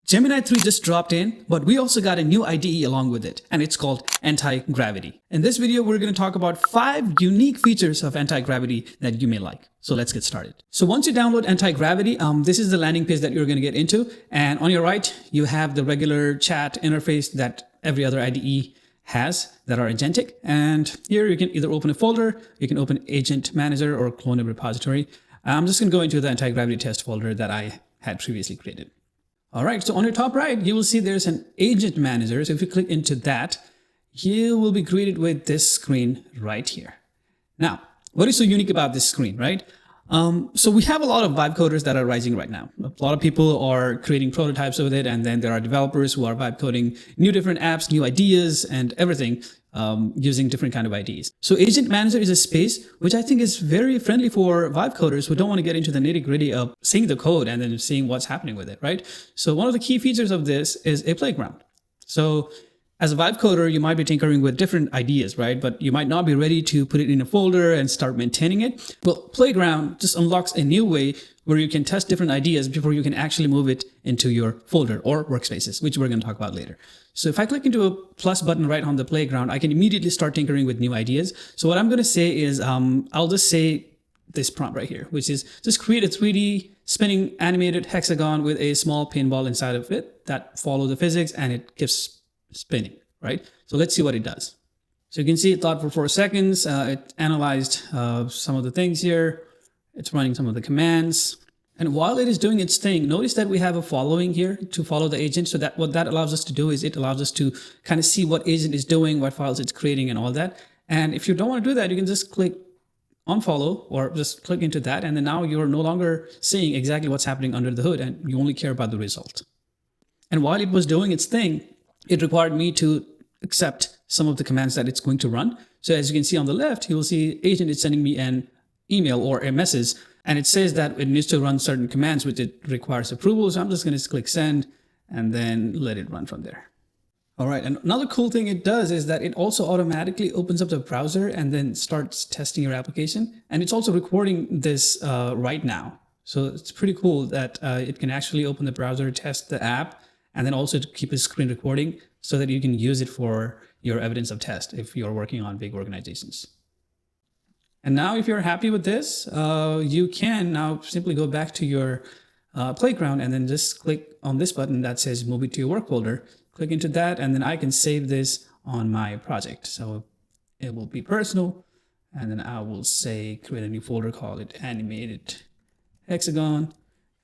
Gemini 3 just dropped in, but we also got a new IDE along with it, and it's called Antigravity. In this video, we're going to talk about 5 unique features of Antigravity that you may like. So let's get started. So once you download Antigravity, this is the landing page that you're going to get into. And on your right, you have the regular chat interface that every other IDE has that are agentic. And here you can either open a folder, you can open Agent Manager or clone a repository. I'm just going to go into the Antigravity test folder that I had previously created. All right, so on your top right, you will see there's an agent manager. So if you click into that, you will be greeted with this screen right here. Now, what is so unique about this screen, right? So we have a lot of vibe coders that are rising right now. A lot of people are creating prototypes with it, and then there are developers who are vibe coding new different apps, new ideas, and everything using different kind of IDs. So Agent Manager is a space which I think is very friendly for vibe coders who don't want to get into the nitty-gritty of seeing the code and then seeing what's happening with it, right? So one of the key features of this is a playground. So as a vibe coder, you might be tinkering with different ideas, right? But you might not be ready to put it in a folder and start maintaining it. Well, Playground just unlocks a new way where you can test different ideas before you can actually move it into your folder or workspaces, which we're going to talk about later. So if I click into a plus button right on the Playground, I can immediately start tinkering with new ideas. So what I'm going to say is, I'll just say this prompt right here, which is just create a 3D spinning animated hexagon with a small pinball inside of it that follow the physics, and it keeps spinning, right? So let's see what it does. So you can see it thought for 4 seconds. It analyzed some of the things here. It's running some of the commands. And while it is doing its thing, notice that we have a following here to follow the agent. So that what that allows us to do is it allows us to kind of see what agent is doing, what files it's creating and all that. And if you don't want to do that, you can just click unfollow or just click into that. And then now you're no longer seeing exactly what's happening under the hood, and you only care about the result. And while it was doing its thing, it required me to accept some of the commands that it's going to run. So as you can see on the left, you will see agent is sending me an email or a message, and it says that it needs to run certain commands, which it requires approval. So I'm just going to click send and then let it run from there. All right, and another cool thing it does is that it also automatically opens up the browser and then starts testing your application. And it's also recording this right now. So it's pretty cool that it can actually open the browser, test the app, and then also to keep a screen recording so that you can use it for your evidence of test if you're working on big organizations. And now if you're happy with this, you can now simply go back to your Playground and then just click on this button that says move it to your work folder. Click into that, and then I can save this on my project. So it will be personal, and then I will say create a new folder, call it animated hexagon,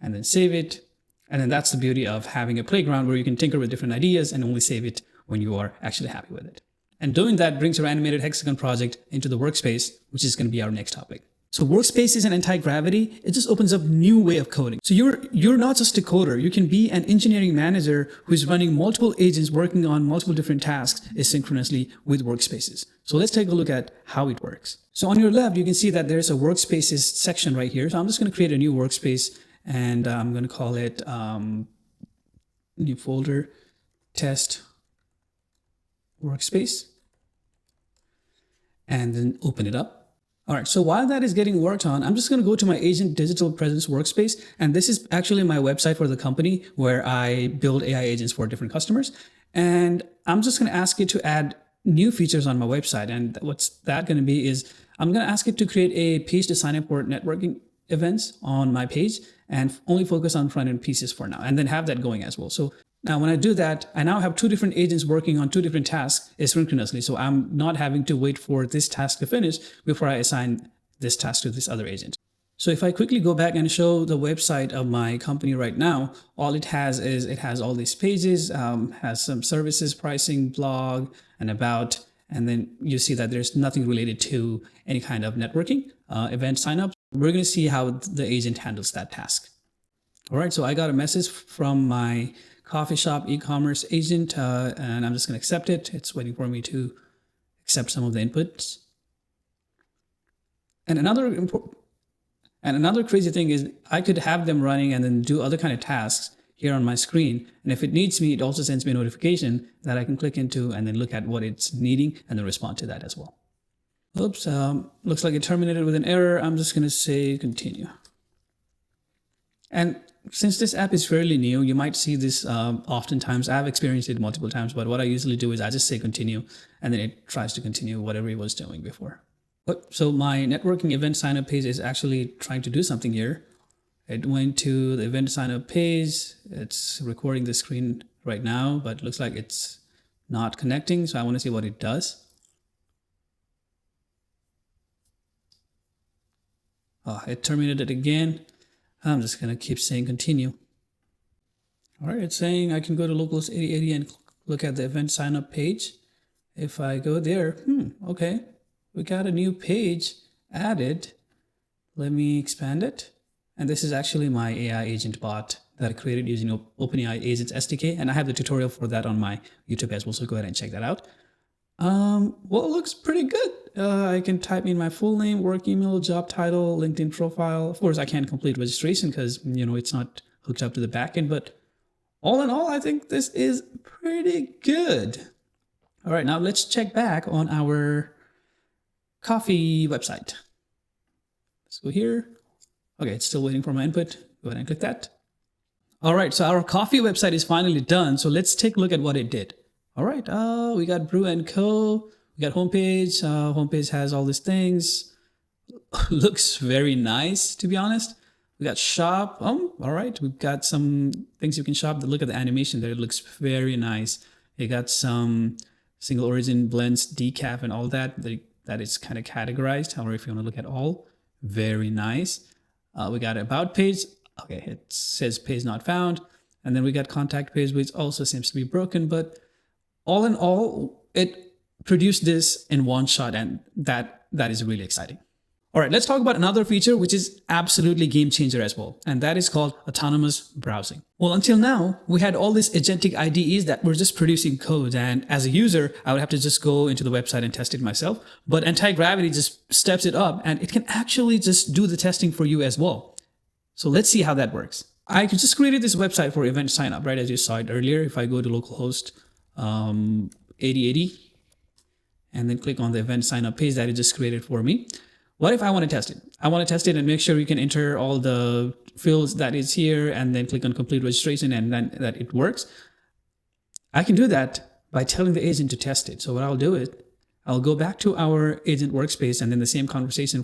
and then save it. And then that's the beauty of having a Playground where you can tinker with different ideas and only save it when you are actually happy with it. And doing that brings your animated hexagon project into the workspace, which is going to be our next topic. So workspaces and Antigravity, it just opens up new way of coding. So you're not just a coder. You can be an engineering manager who's running multiple agents working on multiple different tasks asynchronously with workspaces. So let's take a look at how it works. So on your left, you can see that there's a workspaces section right here. So I'm just going to create a new workspace, and I'm going to call it new folder test workspace, and then open it up. All right, so while that is getting worked on, I'm just going to go to my Agent Digital Presence workspace. And this is actually my website for the company where I build AI agents for different customers. And I'm just going to ask it to add new features on my website. And what's that going to be is I'm going to ask it to create a page to sign up for networking events on my page and only focus on front-end pieces for now, and then have that going as well. So now when I do that, I now have 2 different agents working on 2 different tasks asynchronously. So I'm not having to wait for this task to finish before I assign this task to this other agent. So if I quickly go back and show the website of my company right now, all it has is it has all these pages, has some services, pricing, blog, and about, and then you see that there's nothing related to any kind of networking event signup. We're going to see how the agent handles that task. All right, so I got a message from my coffee shop e-commerce agent, and I'm just going to accept it. It's waiting for me to accept some of the inputs. And another crazy thing is I could have them running and then do other kind of tasks here on my screen. And if it needs me, it also sends me a notification that I can click into and then look at what it's needing and then respond to that as well. Oops, looks like it terminated with an error. I'm just going to say continue. And since this app is fairly new, you might see this oftentimes. I've experienced it multiple times, but what I usually do is I just say continue, and then it tries to continue whatever it was doing before. So my networking event signup page is actually trying to do something here. It went to the event signup page. It's recording the screen right now, but it looks like it's not connecting. So I want to see what it does. Oh, it terminated again. I'm just going to keep saying continue. All right, it's saying I can go to localhost 8080 and look at the event signup page. If I go there, okay, we got a new page added. Let me expand it. And this is actually my AI agent bot that I created using OpenAI Agents SDK. And I have the tutorial for that on my YouTube as well. So go ahead and check that out. Well, it looks pretty good. I can type in my full name, work email, job title, LinkedIn profile. Of course, I can't complete registration because, it's not hooked up to the backend. But all in all, I think this is pretty good. All right, now let's check back on our coffee website. Let's go here. Okay, it's still waiting for my input. Go ahead and click that. All right, so our coffee website is finally done. So let's take a look at what it did. All right, we got Brew & Co. We got homepage. Homepage has all these things. Looks very nice, to be honest. We got shop. All right, we've got some things you can shop. Look at the animation there. It looks very nice. You got some single origin blends, decaf, and all that. That is kind of categorized. However, if you want to look at all, very nice. We got about page. Okay, it says page not found. And then we got contact page, which also seems to be broken. But all in all, it produced this in one shot, and that is really exciting. All right, let's talk about another feature, which is absolutely game changer as well. And that is called autonomous browsing. Well, until now, we had all these agentic IDEs that were just producing code. And as a user, I would have to just go into the website and test it myself. But Antigravity just steps it up, and it can actually just do the testing for you as well. So let's see how that works. I just created this website for event signup, right? As you saw it earlier. If I go to localhost 8080 and then click on the event signup page that it just created for me. What if I want to test it? I want to test it and make sure you can enter all the fields that is here and then click on complete registration and then that it works. I can do that by telling the agent to test it. So what I'll do is I'll go back to our agent workspace and then the same conversation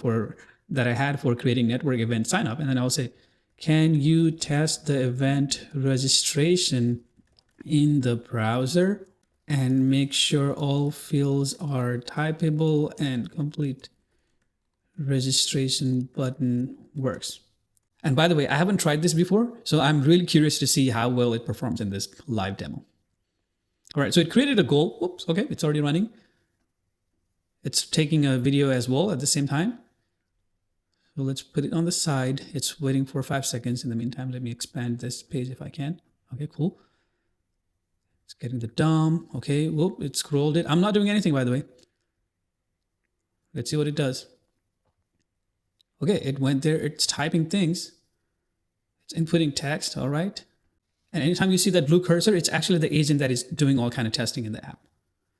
that I had for creating network event signup. And then I'll say, can you test the event registration in the browser and make sure all fields are typable and complete registration button works. And by the way, I haven't tried this before, so I'm really curious to see how well it performs in this live demo. All right, so it created a goal. Oops, okay, it's already running. It's taking a video as well at the same time. So let's put it on the side. It's waiting for 5 seconds. In the meantime, let me expand this page if I can. Okay, cool. It's getting the DOM. Okay, whoop, it scrolled it. I'm not doing anything, by the way. Let's see what it does. Okay, it went there. It's typing things. It's inputting text, all right. And anytime you see that blue cursor, it's actually the agent that is doing all kind of testing in the app.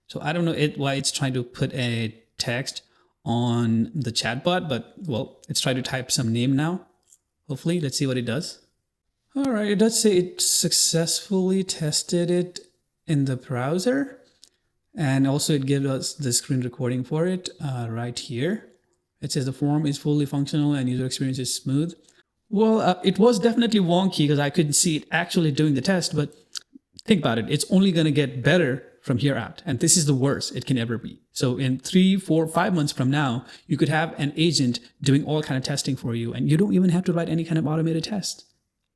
So I don't know why it's trying to put a text on the chatbot, but well, it's trying to type some name now. Hopefully, let's see what it does. All right, it does say it successfully tested it in the browser. And also it gives us the screen recording for it right here. It says the form is fully functional and user experience is smooth. Well, it was definitely wonky because I couldn't see it actually doing the test, but think about it. It's only going to get better from here out. And this is the worst it can ever be. So in 3, 4, 5 months from now, you could have an agent doing all kind of testing for you, and you don't even have to write any kind of automated test.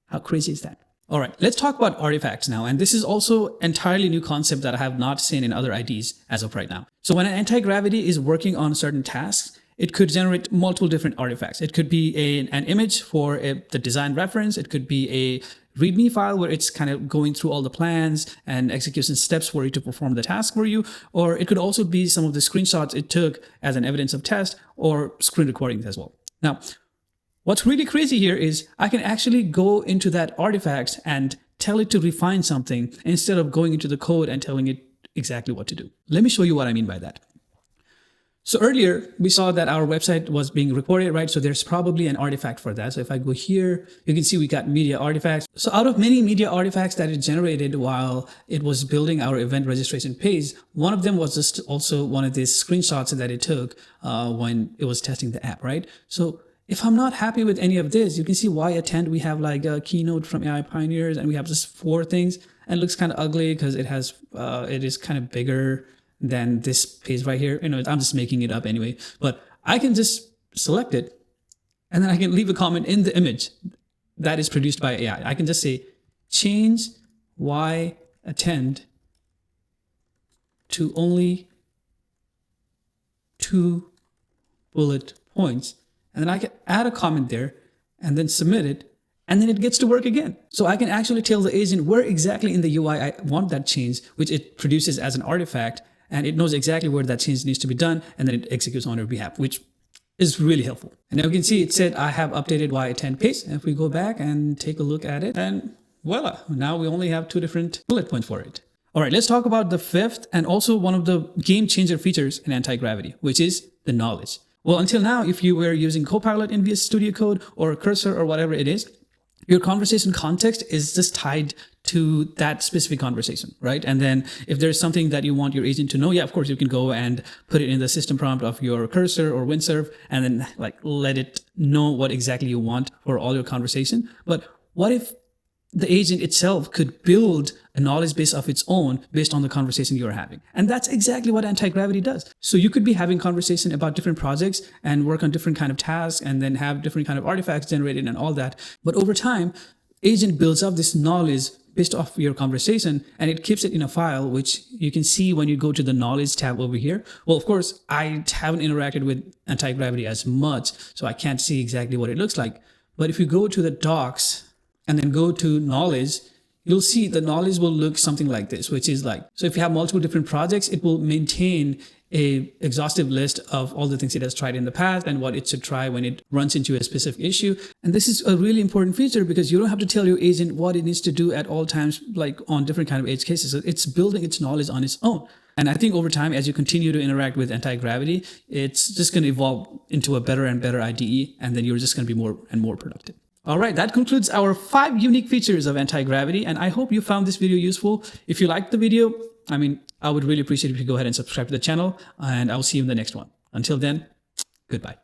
How crazy is that? All right, let's talk about artifacts now. And this is also entirely new concept that I have not seen in other IDs as of right now. So when an Antigravity is working on certain tasks, it could generate multiple different artifacts. It could be an image for the design reference. It could be a README file where it's kind of going through all the plans and execution steps for you to perform the task for you. Or it could also be some of the screenshots it took as an evidence of test or screen recordings as well. Now, what's really crazy here is I can actually go into that artifacts and tell it to refine something instead of going into the code and telling it exactly what to do. Let me show you what I mean by that. So earlier we saw that our website was being recorded, right? So there's probably an artifact for that. So if I go here, you can see we got media artifacts. So out of many media artifacts that it generated while it was building our event registration page, one of them was just also one of these screenshots that it took when it was testing the app, right? So if I'm not happy with any of this, you can see why attend. We have like a keynote from AI pioneers, and we have just 4 things, and it looks kind of ugly because it has it is kind of bigger than this page right here. I'm just making it up anyway, but I can just select it and then I can leave a comment in the image that is produced by AI. I can just say, change why attend to only 2 bullet points. And then I can add a comment there and then submit it. And then it gets to work again. So I can actually tell the agent where exactly in the UI I want that change, which it produces as an artifact. And it knows exactly where that change needs to be done, and then it executes on your behalf, which is really helpful. And now you can see it said I have updated why attend page. And if we go back and take a look at it, and voila, now we only have 2 different bullet points for it. All right, let's talk about the 5th and also one of the game changer features in Antigravity, which is the knowledge. Well, until now, if you were using Copilot in VS Studio Code or Cursor or whatever it is, your conversation context is just tied to that specific conversation, right? And then if there's something that you want your agent to know, yeah, of course, you can go and put it in the system prompt of your Cursor or Windsurf and then like let it know what exactly you want for all your conversation. But what if the agent itself could build a knowledge base of its own based on the conversation you're having? And that's exactly what Antigravity does. So you could be having conversation about different projects and work on different kind of tasks and then have different kind of artifacts generated and all that. But over time, agent builds up this knowledge based off your conversation, and it keeps it in a file, which you can see when you go to the knowledge tab over here. Well, of course, I haven't interacted with Antigravity as much, so I can't see exactly what it looks like. But if you go to the docs and then go to knowledge, you'll see the knowledge will look something like this, which is like, so if you have multiple different projects, it will maintain a exhaustive list of all the things it has tried in the past and what it should try when it runs into a specific issue. And this is a really important feature because you don't have to tell your agent what it needs to do at all times, like on different kind of edge cases. So it's building its knowledge on its own. And I think over time, as you continue to interact with Antigravity, it's just going to evolve into a better and better IDE, and then you're just going to be more and more productive. All right, that concludes our 5 unique features of Antigravity, and I hope you found this video useful. If you liked the video, I would really appreciate if you go ahead and subscribe to the channel, and I'll see you in the next one. Until then, goodbye.